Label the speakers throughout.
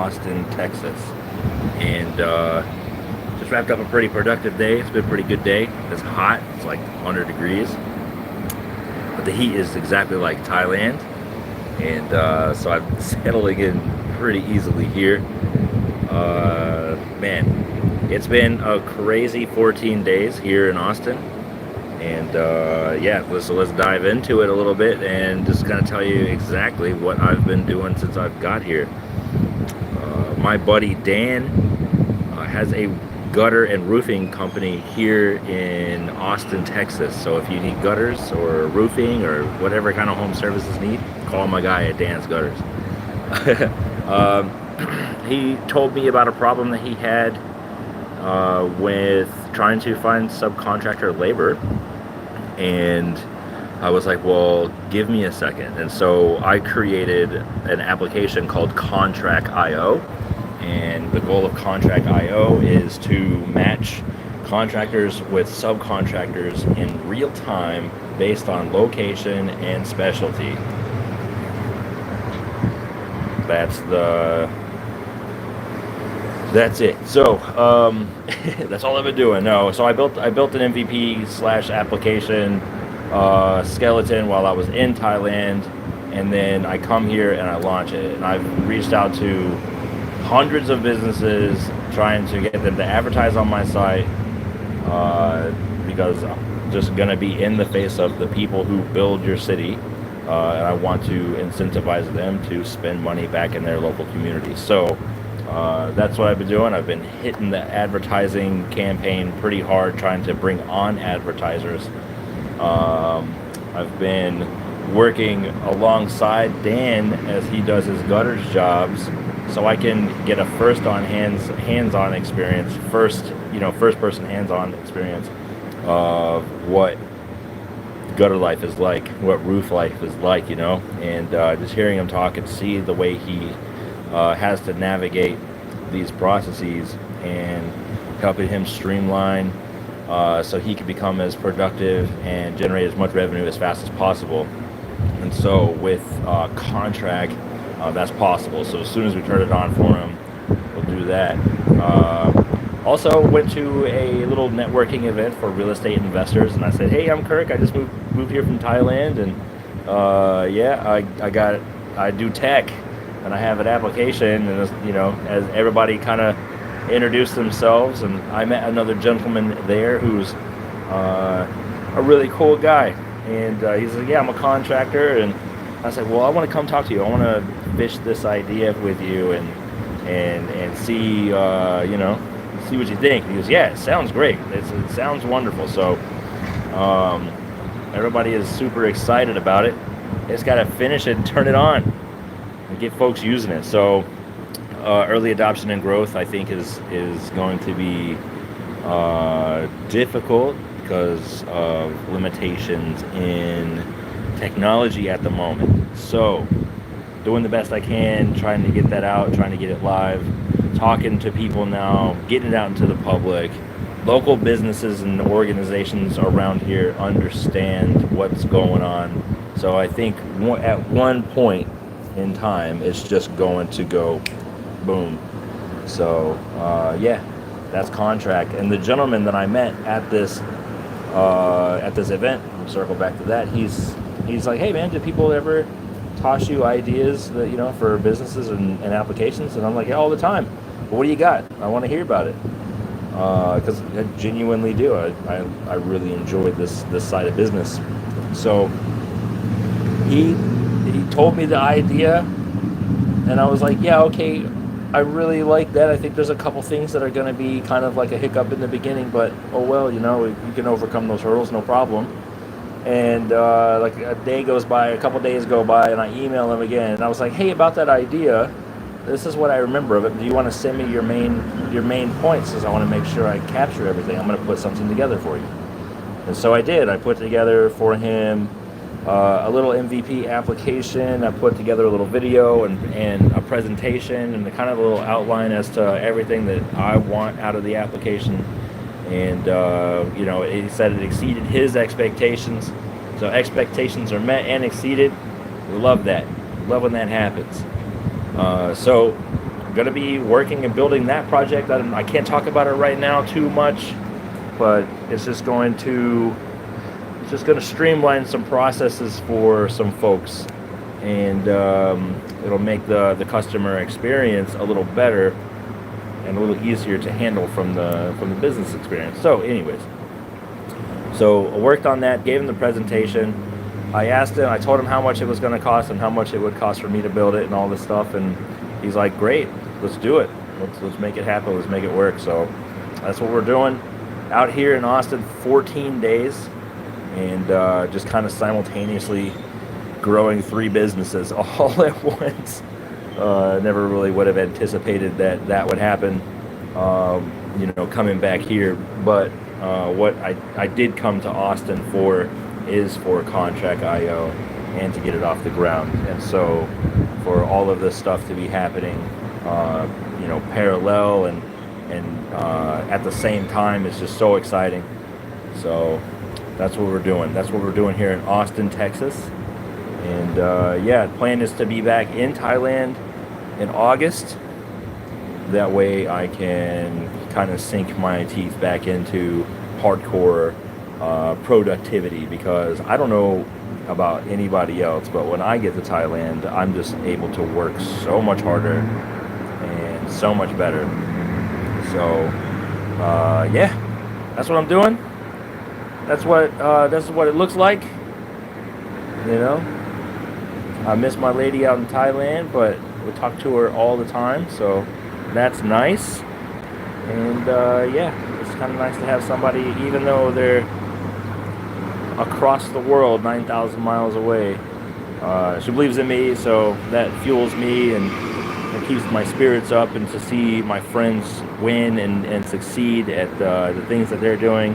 Speaker 1: Austin, Texas. And just wrapped up a pretty productive day. It's been a pretty good day. It's hot. It's like 100 degrees. But the heat is exactly like Thailand. And so I'm settling in pretty easily here. Man, it's been a crazy 14 days here in Austin. And yeah, so let's dive into it a little bit and just kind of tell you exactly what I've been doing since I've got here. My buddy Dan has a gutter and roofing company here in Austin, Texas. So if you need gutters or roofing or whatever kind of home services need, call my guy at Dan's Gutters. He told me about a problem that he had with trying to find subcontractor labor, and I was like, well, give me a second. And so I created an application called Contract.io, and the goal of Contract.io is to match contractors with subcontractors in real time based on location and specialty. That's it. So that's all I've been doing. No, so I built an MVP / application skeleton while I was in Thailand, and then I come here and I launch it. And I've reached out to hundreds of businesses trying to get them to advertise on my site because I'm just going to be in the face of the people who build your city, and I want to incentivize them to spend money back in their local community. So that's what I've been doing. I've been hitting the advertising campaign pretty hard, trying to bring on advertisers. I've been working alongside Dan as he does his gutters jobs, so I can get a hands-on experience, first person hands-on experience of what gutter life is like, what roof life is like, and just hearing him talk and see the way he has to navigate these processes and helping him streamline so he can become as productive and generate as much revenue as fast as possible. And so with Contract, that's possible. So as soon as we turn it on for him, we'll do that. Also went to a little networking event for real estate investors, and I said, hey, I'm Kirk. I just moved here from Thailand, and I do tech, and I have an application, and as everybody kind of introduced themselves, and I met another gentleman there who's a really cool guy, and he's like, yeah, I'm a contractor, and I said, well, I want to come talk to you. I want to fish this idea with you and see see what you think. He goes, yeah, it sounds great. It sounds wonderful. So everybody is super excited about it. They just got to finish it and turn it on and get folks using it. So early adoption and growth, I think, is going to be difficult because of limitations in technology at the moment. So doing the best I can, trying to get that out, trying to get it live, talking to people now, getting it out into the public. Local businesses and organizations around here understand what's going on. So I think at one point in time, it's just going to go boom. So yeah, that's Contract. And the gentleman that I met at this event, we'll circle back to that, he's like, hey man, do people ever toss you ideas that, for businesses and applications? And I'm like, yeah, all the time. Well, what do you got? I want to hear about it. Because I genuinely do. I really enjoy this side of business. So he told me the idea, and I was like, yeah, okay, I really like that. I think there's a couple things that are going to be kind of like a hiccup in the beginning, but oh well, you can overcome those hurdles, no problem. And like a couple days go by, and I email him again, and I was like, hey, about that idea, this is what I remember of it. Do you want to send me your main points? Because I want to make sure I capture everything. I'm going to put something together for you. And so I did. I put together for him a little MVP application. I put together a little video and a presentation and a kind of a little outline as to everything that I want out of the application. And he said it exceeded his expectations. So expectations are met and exceeded. We love that. Love when that happens. So going to be working and building that project. I can't talk about it right now too much, but it's just going to streamline some processes for some folks, and it'll make the customer experience a little better and a little easier to handle from the business experience. So anyways, so I worked on that, gave him the presentation. I told him how much it was going to cost and how much it would cost for me to build it and all this stuff, and he's like, great, let's do it. Let's make it happen. Let's make it work. So that's what we're doing out here in Austin, 14 days, and just kind of simultaneously growing 3 businesses all at once. Never really would have anticipated that would happen, coming back here. But what I did come to Austin for is for Contract IO and to get it off the ground. And so for all of this stuff to be happening, parallel and at the same time, it's just so exciting. So that's what we're doing. That's what we're doing here in Austin, Texas. And the plan is to be back in Thailand in August. That way I can kind of sink my teeth back into hardcore productivity, because I don't know about anybody else, but when I get to Thailand, I'm just able to work so much harder and so much better. So that's what I'm doing. That's what it looks like. I miss my lady out in Thailand, but we talk to her all the time, so that's nice. And it's kind of nice to have somebody, even though they're across the world, 9,000 miles away. She believes in me, so that fuels me and it keeps my spirits up. And to see my friends win and succeed at the things that they're doing,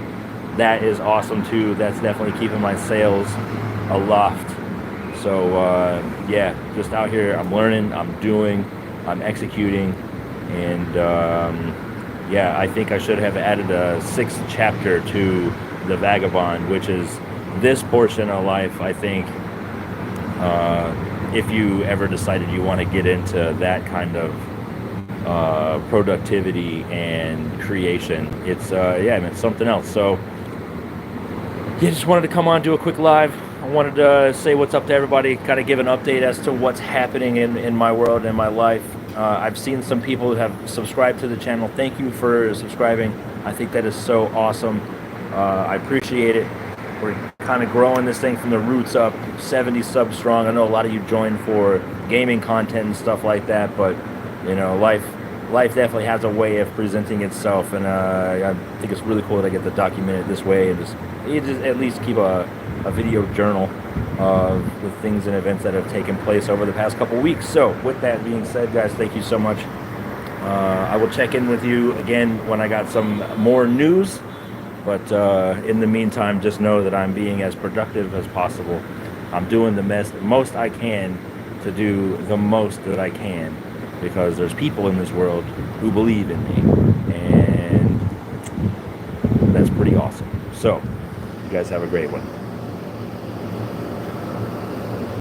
Speaker 1: that is awesome too. That's definitely keeping my sails aloft. So just out here, I'm learning, I'm doing, I'm executing, and I think I should have added a 6th chapter to the Vagabond, which is this portion of life. I think if you ever decided you want to get into that kind of productivity and creation, it's something else. So just wanted to come on, do a quick live. I wanted to say what's up to everybody, kind of give an update as to what's happening in my world and my life. I've seen some people who have subscribed to the channel. Thank you for subscribing. I think that is so awesome. I appreciate it. We're kind of growing this thing from the roots up, 70 subs strong. I know a lot of you joined for gaming content and stuff like that, but life definitely has a way of presenting itself, and I think it's really cool that I get to document it this way and just at least keep a video journal of the things and events that have taken place over the past couple weeks. So with that being said, guys, thank you so much. I will check in with you again when I got some more news. But in the meantime, just know that I'm being as productive as possible. I'm doing the most I can to do the most that I can, because there's people in this world who believe in me, and that's pretty awesome. So you guys have a great one.